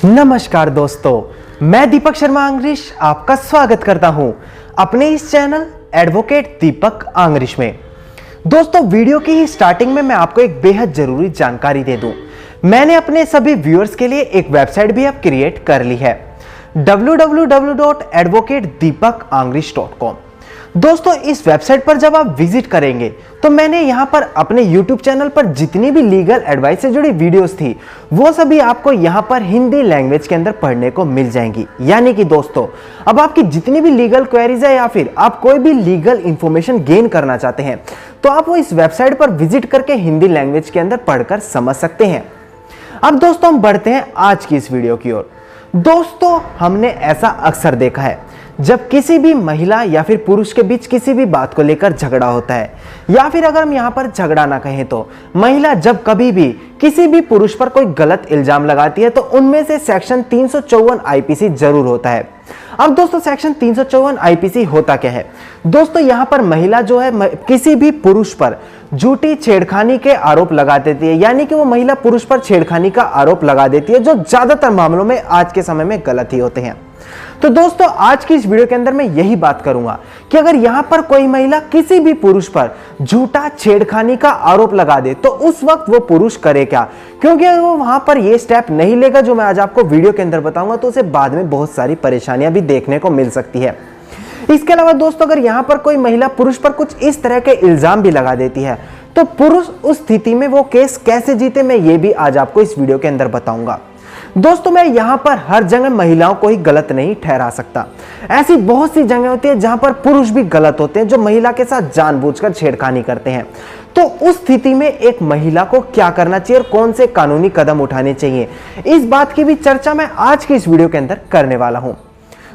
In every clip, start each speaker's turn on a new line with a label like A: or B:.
A: नमस्कार दोस्तों, मैं दीपक शर्मा आंग्रिश आपका स्वागत करता हूं अपने इस चैनल एडवोकेट दीपक आंग्रिश में। दोस्तों, वीडियो की ही स्टार्टिंग में मैं आपको एक बेहद जरूरी जानकारी दे दूं। मैंने अपने सभी व्यूअर्स के लिए एक वेबसाइट भी अब क्रिएट कर ली है, www.advocatedeepakangrich.com। दोस्तों, इस वेबसाइट पर जब आप विजिट करेंगे तो मैंने यहां पर अपने YouTube चैनल पर जितनी भी लीगल एडवाइस से जुड़ी वीडियोस थी वो सभी आपको यहां पर हिंदी लैंग्वेज के अंदर पढ़ने को मिल जाएंगी। यानी कि दोस्तों, अब आपकी जितनी भी लीगल क्वेरीज है या फिर आप कोई भी लीगल इंफॉर्मेशन गेन करना चाहते हैं तो आप वो इस वेबसाइट पर विजिट करके हिंदी लैंग्वेज के अंदर पढ़कर समझ सकते हैं। अब दोस्तों, हम बढ़ते हैं आज की इस वीडियो की ओर। दोस्तों, हमने ऐसा अक्सर देखा है जब किसी भी महिला या फिर पुरुष के बीच किसी भी बात को लेकर झगड़ा होता है, या फिर अगर हम यहाँ पर झगड़ा ना कहें तो महिला जब कभी भी किसी भी पुरुष पर कोई गलत इल्जाम लगाती है तो उनमें से सेक्शन 354 आईपीसी जरूर होता है। अब दोस्तों, सेक्शन 354 आईपीसी होता क्या है? दोस्तों, यहाँ पर महिला जो है किसी भी पुरुष पर झूठी छेड़खानी के आरोप लगा देती है, यानी कि वो महिला पुरुष पर छेड़खानी का आरोप लगा देती है, जो ज्यादातर मामलों में आज के समय में गलत ही होते हैं। तो दोस्तों, आज की इस वीडियो के अंदर मैं यही बात करूंगा कि अगर यहां पर कोई महिला किसी भी पुरुष पर झूठा छेड़खानी का आरोप लगा दे तो उस वक्त वो पुरुष करे क्या, क्योंकि अगर वो वहां पर ये स्टेप नहीं लेगा जो मैं आज आपको वीडियो के अंदर बताऊंगा तो उसे बाद में बहुत सारी परेशानियां भी देखने को मिल सकती है। इसके अलावा दोस्तों, अगर यहां पर कोई महिला पुरुष पर कुछ इस तरह के इल्जाम भी लगा देती है तो पुरुष उस स्थिति में वो केस कैसे जीते, मैं ये भी आज आपको इस वीडियो के अंदर बताऊंगा। दोस्तों, मैं यहां पर हर जगह महिलाओं को ही गलत नहीं ठहरा सकता। ऐसी बहुत सी जगह होती है जहां पर पुरुष भी गलत होते हैं, जो महिला के साथ जानबूझकर छेड़खानी करते हैं। तो उस स्थिति में एक महिला को क्या करना चाहिए और कौन से कानूनी कदम उठाने चाहिए, इस बात की भी चर्चा मैं आज की इस वीडियो के अंदर करने वाला हूं।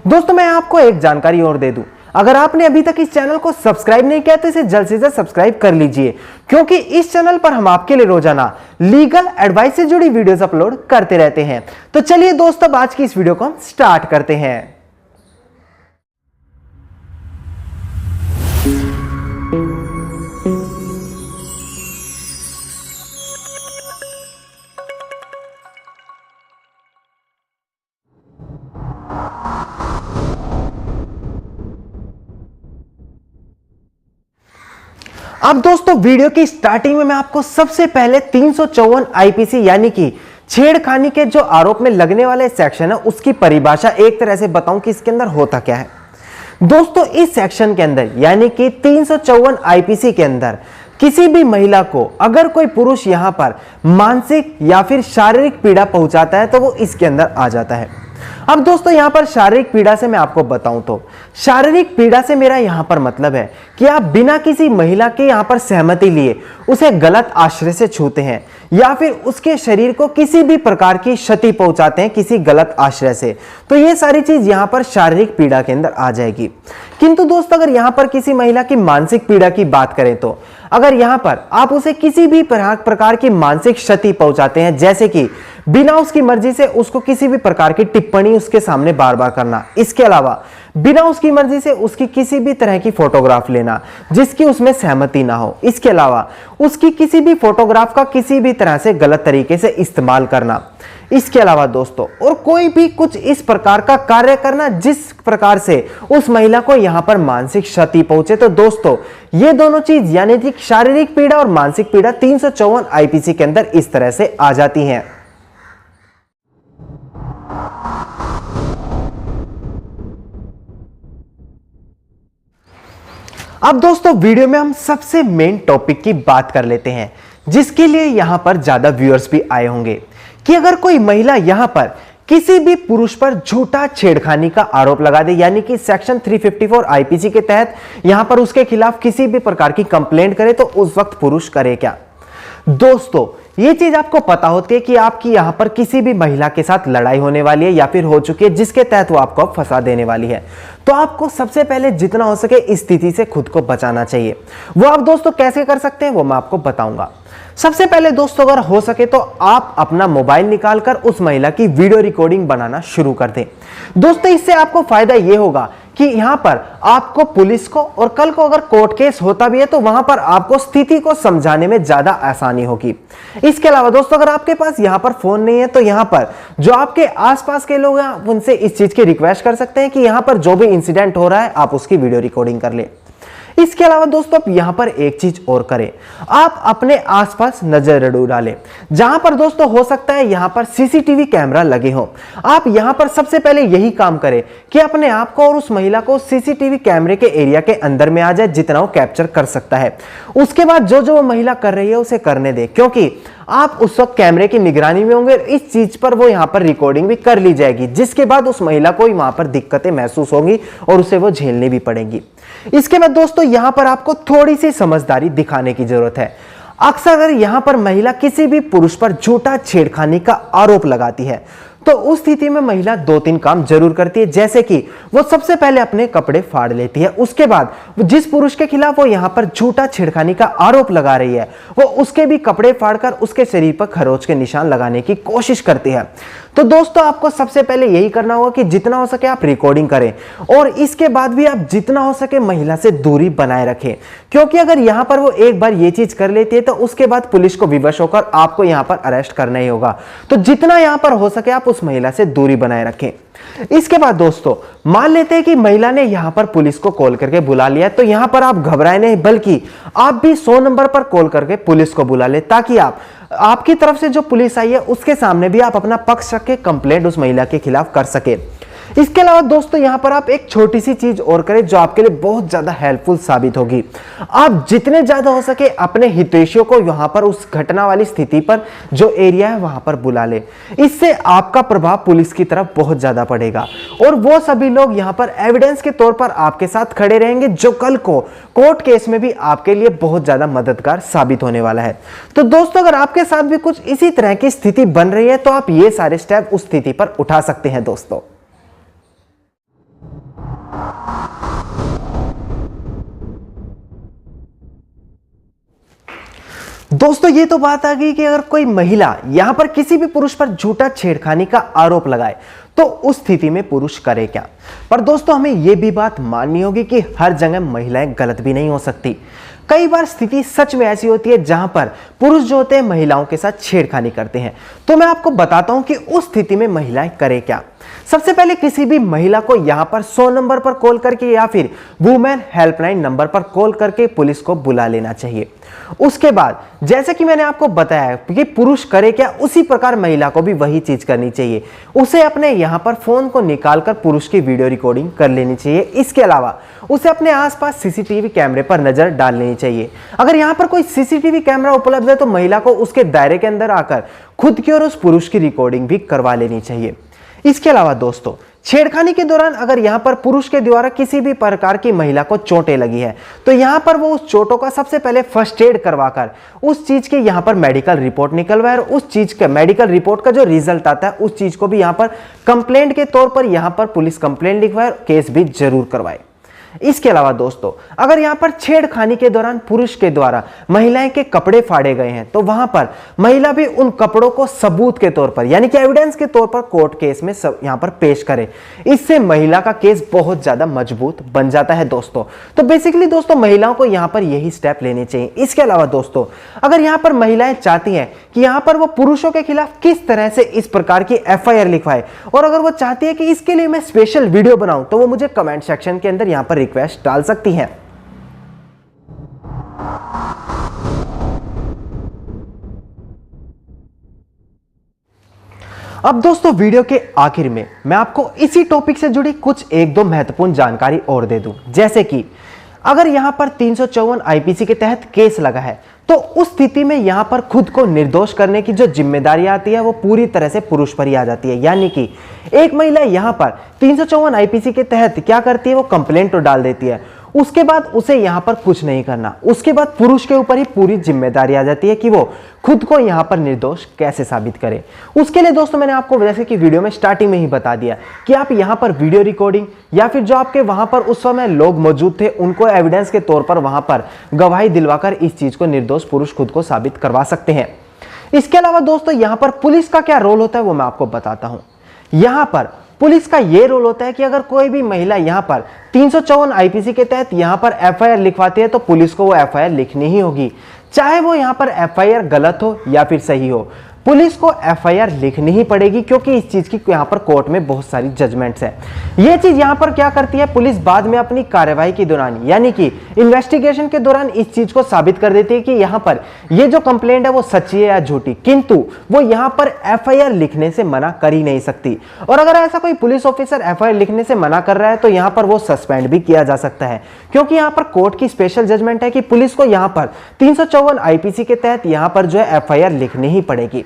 A: दोस्तों, मैं आपको एक जानकारी और दे दूं, अगर आपने अभी तक इस चैनल को सब्सक्राइब नहीं किया तो इसे जल्द से जल्द सब्सक्राइब कर लीजिए, क्योंकि इस चैनल पर हम आपके लिए रोजाना लीगल एडवाइस से जुड़ी वीडियोस अपलोड करते रहते हैं। तो चलिए दोस्तों, आज की इस वीडियो को हम स्टार्ट करते हैं। अब दोस्तों, वीडियो की स्टार्टिंग में मैं आपको सबसे पहले 354 आईपीसी यानी कि छेड़खानी के जो आरोप में लगने वाले सेक्शन है उसकी परिभाषा एक तरह से बताऊं कि इसके अंदर होता क्या है। दोस्तों, इस सेक्शन के अंदर यानी कि 354 आईपीसी के अंदर किसी भी महिला को अगर कोई पुरुष यहां पर मानसिक या फिर शारीरिक पीड़ा पहुंचाता है तो वो इसके अंदर आ जाता है। अब दोस्तों, यहां पर शारीरिक पीड़ा से मैं आपको बताऊं तो शारीरिक पीड़ा से मेरा यहां पर मतलब है कि आप बिना किसी महिला के यहां पर सहमति लिए उसे गलत आश्रय से छूते हैं या फिर उसके शरीर को किसी भी प्रकार की क्षति पहुंचाते हैं किसी गलत आश्रय से, तो ये सारी चीज यहां पर शारीरिक पीड़ा के अंदर आ जाएगी। किंतु दोस्तों, अगर यहां पर किसी महिला की मानसिक पीड़ा की बात करें तो अगर यहां पर आप उसे किसी भी प्रकार की मानसिक क्षति पहुंचाते हैं, जैसे कि बिना उसकी मर्जी से उसको किसी भी प्रकार की टिप्पणी उसके सामने बार बार करना, इसके अलावा बिना उसकी मर्जी से उसकी किसी भी तरह की फोटोग्राफ लेना जिसकी उसमें सहमति ना हो, इसके अलावा उसकी किसी भी फोटोग्राफ का किसी भी तरह से गलत तरीके से इस्तेमाल करना, इसके अलावा दोस्तों और कोई भी कुछ इस प्रकार का कार्य करना जिस प्रकार से उस महिला को यहां पर मानसिक क्षति पहुंचे, तो दोस्तों ये दोनों चीज यानी कि शारीरिक पीड़ा और मानसिक पीड़ा 354 आईपीसी के अंदर इस तरह से आ जाती हैं। अब दोस्तों, वीडियो में हम सबसे मेन टॉपिक की बात कर लेते हैं, जिसके लिए यहां पर ज्यादा व्यूअर्स भी आए होंगे कि अगर कोई महिला यहां पर किसी भी पुरुष पर झूठा छेड़खानी का आरोप लगा दे, यानी कि सेक्शन 354 आईपीसी के तहत यहां पर उसके खिलाफ किसी भी प्रकार की कंप्लेंट करे, तो उस वक्त पुरुष करे क्या? दोस्तों, ये चीज आपको पता होती है कि आपकी यहां पर किसी भी महिला के साथ लड़ाई होने वाली है या फिर हो चुकी है जिसके तहत वो आपको फंसा देने वाली है, तो आपको सबसे पहले जितना हो सके इस स्थिति से खुद को बचाना चाहिए। वो आप दोस्तों कैसे कर सकते हैं वो मैं आपको बताऊंगा। सबसे पहले दोस्तों अगर हो सके तो आप अपना मोबाइल निकालकर उस महिला की वीडियो रिकॉर्डिंग बनाना शुरू कर दें। दोस्तों इससे आपको फायदा यह होगा कि यहां पर आपको पुलिस को और कल को अगर कोर्ट केस होता भी है तो वहां पर आपको स्थिति को समझाने में ज्यादा आसानी होगी। इसके अलावा दोस्तों अगर आपके पास यहां पर फोन नहीं है तो यहां पर जो आपके आसपास के लोग हैं उनसे इस चीज की रिक्वेस्ट कर सकते हैं कि यहां पर जो भी इंसिडेंट हो रहा है आप उसकी वीडियो रिकॉर्डिंग कर ले। इसके अलावा दोस्तों आप यहां पर एक चीज और करें, आप अपने आसपास नजर जरूर डालें। जहां पर दोस्तों हो सकता है यहां पर सीसीटीवी कैमरा लगे हो, आप यहां पर सबसे पहले यही काम करें कि अपने आप को और उस महिला को सीसीटीवी कैमरे के एरिया के अंदर में आ जाए जितना वो कैप्चर कर सकता है। उसके बाद जो जो वो महिला कर रही है उसे करने दे, क्योंकि आप उस वक्त कैमरे की निगरानी में होंगे। इस चीज पर वो यहां पर रिकॉर्डिंग भी कर ली जाएगी, जिसके बाद उस महिला को वहां पर दिक्कतें महसूस होंगी और उसे वो झेलनी भी पड़ेंगी। इसके बाद दोस्तों यहां पर आपको थोड़ी सी समझदारी दिखाने की जरूरत है। अक्सर अगर यहां पर महिला किसी भी पुरुष पर झूठा छेड़खानी का आरोप लगाती है तो उस स्थिति में महिला 2-3 काम जरूर करती है, जैसे कि वो सबसे पहले अपने कपड़े फाड़ लेती है। उसके बाद जिस पुरुष के खिलाफ वो यहां पर झूठा छेड़खानी का आरोप लगा रही है वो उसके भी कपड़े फाड़कर उसके शरीर पर खरोंच के निशान लगाने की कोशिश करती है। तो दोस्तों आपको सबसे पहले यही करना होगा कि जितना हो सके आप रिकॉर्डिंग करें और इसके बाद भी आप जितना हो सके महिला से दूरी बनाए रखें, क्योंकि अगर यहां पर वो एक बार ये चीज कर लेती है तो उसके बाद पुलिस को विवश होकर आपको यहां पर अरेस्ट करना ही होगा। तो जितना यहां पर हो सके आप उस महिला से दूरी बनाए रखें। इसके बाद दोस्तों मान लेते हैं कि महिला ने यहां पर पुलिस को कॉल करके बुला लिया, तो यहां पर आप घबराए नहीं, बल्कि आप भी 100 नंबर पर कॉल करके पुलिस को बुला ले, ताकि आपकी तरफ से जो पुलिस आई है उसके सामने भी आप अपना पक्ष रख के कंप्लेंट उस महिला के खिलाफ कर सके। इसके अलावा दोस्तों यहां पर आप एक छोटी सी चीज और करें जो आपके लिए बहुत ज्यादा हेल्पफुल साबित होगी। आप जितने ज्यादा हो सके अपने हितैषियों को यहां पर उस घटना वाली स्थिति पर जो एरिया है वहां पर बुला ले। इससे आपका प्रभाव पुलिस की तरफ बहुत ज्यादा पड़ेगा और वो सभी लोग यहां पर एविडेंस के तौर पर आपके साथ खड़े रहेंगे, जो कल को कोर्ट केस में भी आपके लिए बहुत ज्यादा मददगार साबित होने वाला है। तो दोस्तों अगर आपके साथ भी कुछ इसी तरह की स्थिति बन रही है तो आप ये सारे स्टेप उस स्थिति पर उठा सकते हैं। दोस्तों ये तो बात आ गई कि अगर कोई महिला यहां पर किसी भी पुरुष पर झूठा छेड़खानी का आरोप लगाए तो उस स्थिति में पुरुष करे क्या। पर दोस्तों हमें यह भी बात माननी होगी कि हर जगह महिलाएं गलत भी नहीं हो सकती। कई बार स्थिति सच में ऐसी होती है जहां पर पुरुष जो होते हैं महिलाओं के साथ छेड़खानी करते हैं। तो मैं आपको बताता हूं कि उस स्थिति में महिलाएं करें क्या। सबसे पहले किसी भी महिला को यहां पर 100 नंबर पर कॉल करके या फिर वुमेन हेल्पलाइन नंबर पर कॉल करके पुलिस को बुला लेना चाहिए। उसके बाद जैसे कि मैंने आपको बताया कि पुरुष करे क्या, उसी प्रकार महिला को भी वही चीज करनी चाहिए। उसे अपने यहां पर फोन को निकालकर पुरुष की वीडियो रिकॉर्डिंग कर लेनी चाहिए। इसके अलावा उसे अपने आसपास सीसीटीवी कैमरे पर नजर डाल लेनी चाहिए। अगर यहां पर कोई सीसीटीवी कैमरा उपलब्ध है तो महिला को उसके दायरे के अंदर आकर खुद की और उस पुरुष की रिकॉर्डिंग भी करवा लेनी चाहिए। इसके अलावा दोस्तों छेड़खानी के दौरान अगर यहां पर पुरुष के द्वारा किसी भी प्रकार की महिला को चोटें लगी है तो यहां पर वो उस चोटों का सबसे पहले फर्स्ट एड करवाकर उस चीज के यहां पर मेडिकल रिपोर्ट निकलवाए और उस चीज का मेडिकल रिपोर्ट का जो रिजल्ट आता है उस चीज को भी यहां पर कंप्लेंट के तौर पर यहां पर पुलिस कंप्लेंट लिखवाए और केस भी जरूर करवाए। इसके अलावा दोस्तों अगर यहां पर छेड़खानी के दौरान पुरुष के द्वारा महिलाएं के कपड़े फाड़े गए हैं तो वहां पर महिला भी उन कपड़ों को सबूत के तौर पर यानी कि एविडेंस के तौर पर कोर्ट केस में यहां पर पेश करे। इससे महिला का केस बहुत ज्यादा मजबूत बन जाता है दोस्तों। तो बेसिकली दोस्तों महिलाओं को यहां पर यही स्टेप लेने चाहिए। इसके अलावा दोस्तों अगर यहां पर महिलाएं चाहती हैं कि यहां पर वो पुरुषों के खिलाफ किस तरह से इस प्रकार की एफआईआर लिखवाए और अगर वो चाहती है कि इसके लिए मैं स्पेशल वीडियो बनाऊं तो वो मुझे कमेंट सेक्शन के अंदर यहां पर रिक्वेस्ट डाल सकती हैं। अब दोस्तों वीडियो के आखिर में मैं आपको इसी टॉपिक से जुड़ी कुछ एक दो महत्वपूर्ण जानकारी और दे दूं, जैसे कि अगर यहां पर 354 आईपीसी के तहत केस लगा है तो उस स्थिति में यहां पर खुद को निर्दोष करने की जो जिम्मेदारी आती है वो पूरी तरह से पुरुष पर ही आ जाती है। यानी कि एक महिला यहां पर 354 आईपीसी के तहत क्या करती है, वो कंप्लेंट तो डाल देती है। उसके बाद उसे यहाँ पर कुछ नहीं करना। उसके बाद पुरुष के ऊपर ही पूरी जिम्मेदारी आ जाती है कि वो खुद को यहाँ पर निर्दोष कैसे साबित करे। उसके लिए दोस्तों मैंने आपको जैसे कि वीडियो में स्टार्टिंग में ही बता दिया कि आप यहाँ पर वीडियो रिकॉर्डिंग या फिर जो आपके वहां पर उस समय लोग मौजूद थे उनको एविडेंस के तौर पर वहां पर गवाही दिलवाकर इस चीज को निर्दोष पुरुष खुद को साबित करवा सकते हैं। इसके अलावा दोस्तों यहाँ पर पुलिस का क्या रोल होता है वो मैं आपको बताता हूं। यहाँ पर पुलिस का यह रोल होता है कि अगर कोई भी महिला यहाँ पर 354 आईपीसी के तहत यहाँ पर एफआईआर लिखवाती है तो पुलिस को वो एफआईआर लिखनी ही होगी, चाहे वो यहाँ पर एफआईआर गलत हो या फिर सही हो। पुलिस को एफआईआर लिखनी ही पड़ेगी क्योंकि इस चीज की यहाँ पर कोर्ट में बहुत सारी जजमेंट्स है। ये चीज यहाँ पर क्या करती है, पुलिस बाद में अपनी कार्यवाही के दौरान यानी कि इन्वेस्टिगेशन के दौरान इस चीज को साबित कर देती है कि यहाँ पर ये जो कंप्लेंट है वो सच्ची है या झूठी, किंतु वो यहाँ पर एफआईआर लिखने से मना कर ही नहीं सकती। और अगर ऐसा कोई पुलिस ऑफिसर एफआईआर लिखने से मना कर रहा है तो यहाँ पर वो सस्पेंड भी किया जा सकता है, क्योंकि यहाँ पर कोर्ट की स्पेशल जजमेंट है कि पुलिस को यहाँ पर 354 आईपीसी के तहत यहाँ पर जो है एफआईआर लिखनी ही पड़ेगी।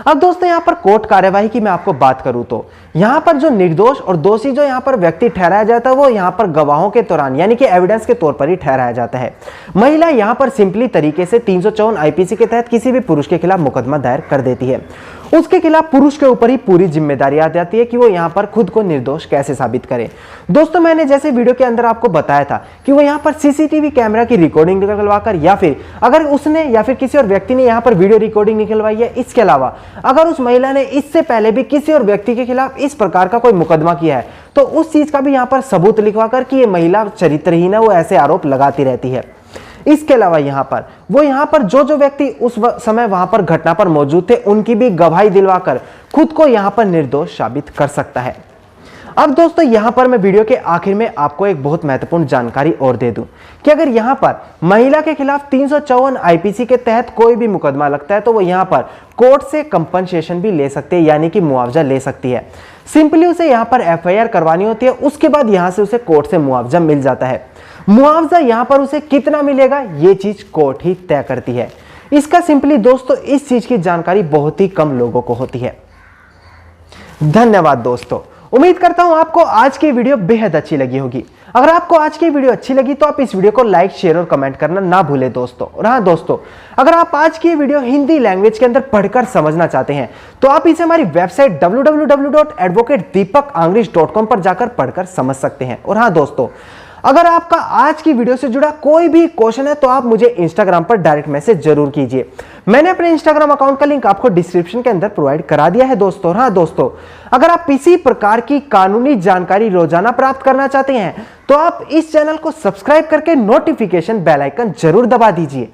A: अब दोस्तों यहाँ पर कोर्ट कार्यवाही की मैं आपको बात करूं तो यहाँ पर जो निर्दोष और दोषी जो यहाँ पर व्यक्ति ठहराया जाता है वो यहाँ पर गवाहों के दौरान यानी कि एविडेंस के तौर पर ही ठहराया जाता है। महिला यहाँ पर सिंपली तरीके से 354 आईपीसी के तहत किसी भी पुरुष के खिलाफ मुकदमा दायर कर देती है। उसके खिलाफ पुरुष के ऊपर ही पूरी जिम्मेदारी आ जाती है कि वो यहाँ पर खुद को निर्दोष कैसे साबित करे। दोस्तों मैंने जैसे वीडियो के अंदर आपको बताया था कि वो यहाँ पर सीसीटीवी कैमरा की रिकॉर्डिंग निकलवाकर या फिर अगर उसने या फिर किसी और व्यक्ति ने यहाँ पर वीडियो रिकॉर्डिंग निकलवाई है, इसके अलावा अगर उस महिला ने इससे पहले भी किसी और व्यक्ति के खिलाफ इस प्रकार का कोई मुकदमा किया है तो उस चीज का भी यहाँ पर सबूत लिखवाकर कि ये महिला चरित्रहीन है, वो ऐसे आरोप लगाती रहती है। इसके अलावा यहाँ पर जो व्यक्ति उस समय वहां पर घटना पर मौजूद थे उनकी भी गवाही दिलवाकर खुद को यहाँ पर निर्दोष साबित कर सकता है। अब दोस्तों यहाँ पर मैं वीडियो के आखिर में आपको एक बहुत महत्वपूर्ण जानकारी और दे दूं कि अगर यहाँ पर महिला के खिलाफ 354 आईपीसी के तहत कोई भी मुकदमा लगता है तो वो यहाँ पर कोर्ट से कंपनसेशन भी ले सकते हैं यानी कि मुआवजा ले सकती है। सिंपली उसे यहाँ पर एफआईआर करवानी होती है, उसके बाद यहाँ से उसे कोर्ट से मुआवजा मिल जाता है। मुआवजा यहाँ पर उसे कितना मिलेगा ये चीज कोर्ट ही तय करती है। इसका सिंपली दोस्तों इस चीज की जानकारी बहुत ही कम लोगों को होती है। धन्यवाद दोस्तों, उम्मीद करता हूं आपको आज की वीडियो बेहद अच्छी लगी होगी। अगर आपको आज की वीडियो अच्छी लगी तो आप इस वीडियो को लाइक शेयर और कमेंट करना ना भूलें दोस्तों। और हाँ दोस्तों, अगर आप आज की वीडियो हिंदी लैंग्वेज के अंदर पढ़कर समझना चाहते हैं तो आप इसे हमारी वेबसाइट www.advocatedeepakangrij.com पर जाकर पढ़कर समझ सकते हैं। और हाँ दोस्तों, अगर आपका आज की वीडियो से जुड़ा कोई भी क्वेश्चन है तो आप मुझे इंस्टाग्राम पर डायरेक्ट मैसेज जरूर कीजिए। मैंने अपने इंस्टाग्राम अकाउंट का लिंक आपको डिस्क्रिप्शन के अंदर प्रोवाइड करा दिया है दोस्तों। हाँ दोस्तों, अगर आप इसी प्रकार की कानूनी जानकारी रोजाना प्राप्त करना चाहते हैं तो आप इस चैनल को सब्सक्राइब करके नोटिफिकेशन बेल आइकन जरूर दबा दीजिए।